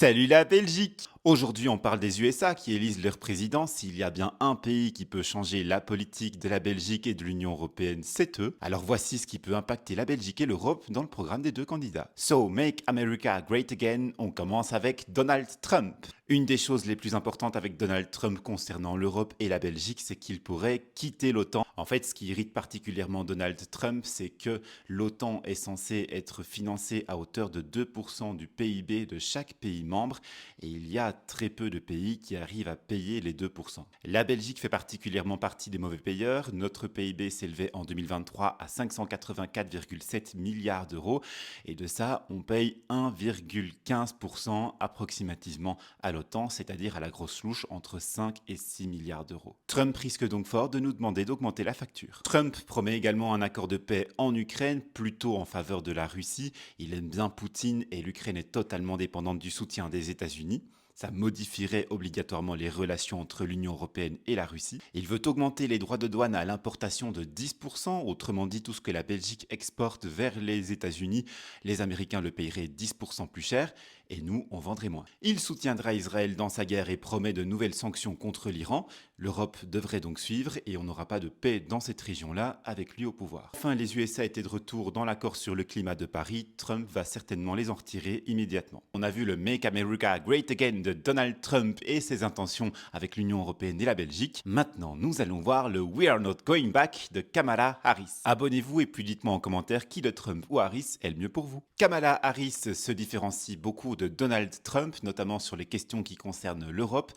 Salut la Belgique! Aujourd'hui, on parle des USA qui élisent leur président. S'il y a bien un pays qui peut changer la politique de la Belgique et de l'Union européenne, c'est eux. Alors voici ce qui peut impacter la Belgique et l'Europe dans le programme des deux candidats. So, Make America Great Again, on commence avec Donald Trump. Une des choses les plus importantes avec Donald Trump concernant l'Europe et la Belgique, c'est qu'il pourrait quitter l'OTAN. En fait, ce qui irrite particulièrement Donald Trump, c'est que l'OTAN est censée être financée à hauteur de 2% du PIB de chaque pays membre et il y a très peu de pays qui arrivent à payer les 2%. La Belgique fait particulièrement partie des mauvais payeurs. Notre PIB s'élevait en 2023 à 584,7 milliards d'euros et de ça, on paye 1,15% approximativement à l'OTAN, c'est-à-dire à la grosse louche entre 5 et 6 milliards d'euros. Trump risque donc fort de nous demander d'augmenter la facture. Trump promet également un accord de paix en Ukraine, plutôt en faveur de la Russie. Il aime bien Poutine et l'Ukraine est totalement dépendante du soutien des États-Unis. Ça modifierait obligatoirement les relations entre l'Union européenne et la Russie. Il veut augmenter les droits de douane à l'importation de 10%, autrement dit tout ce que la Belgique exporte vers les États-Unis, les Américains le paieraient 10% plus cher et nous, on vendrait moins. Il soutiendra Israël dans sa guerre et promet de nouvelles sanctions contre l'Iran. L'Europe devrait donc suivre et on n'aura pas de paix dans cette région-là avec lui au pouvoir. Enfin, les USA étaient de retour dans l'accord sur le climat de Paris. Trump va certainement les en retirer immédiatement. On a vu le Make America Great Again de Donald Trump et ses intentions avec l'Union européenne et la Belgique. Maintenant, nous allons voir le We Are Not Going Back de Kamala Harris. Abonnez-vous et puis dites-moi en commentaire qui de Trump ou Harris est le mieux pour vous. Kamala Harris se différencie beaucoup de Donald Trump, notamment sur les questions qui concernent l'Europe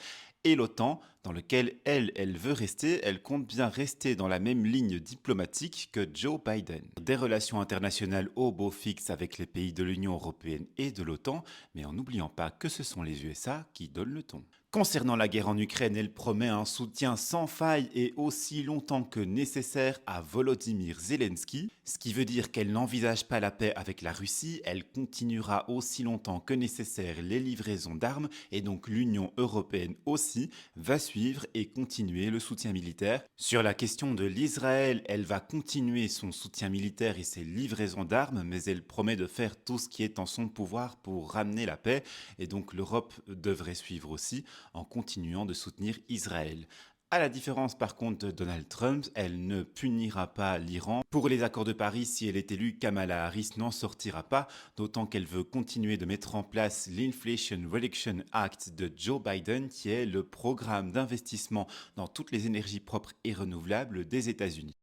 et l'OTAN, dans lequel elle veut rester, elle compte bien rester dans la même ligne diplomatique que Joe Biden. Des relations internationales au beau fixe avec les pays de l'Union européenne et de l'OTAN, mais en n'oubliant pas que ce sont les USA qui donnent le ton. Concernant la guerre en Ukraine, elle promet un soutien sans faille et aussi longtemps que nécessaire à Volodymyr Zelensky, ce qui veut dire qu'elle n'envisage pas la paix avec la Russie, elle continuera aussi longtemps que nécessaire les livraisons d'armes et donc l'Union européenne aussi va suivre et continuer le soutien militaire. Sur la question de l'Israël, elle va continuer son soutien militaire et ses livraisons d'armes, mais elle promet de faire tout ce qui est en son pouvoir pour ramener la paix et donc l'Europe devrait suivre aussi en continuant de soutenir Israël. À la différence par contre de Donald Trump, elle ne punira pas l'Iran. Pour les accords de Paris, si elle est élue, Kamala Harris n'en sortira pas, d'autant qu'elle veut continuer de mettre en place l'Inflation Reduction Act de Joe Biden, qui est le programme d'investissement dans toutes les énergies propres et renouvelables des États-Unis.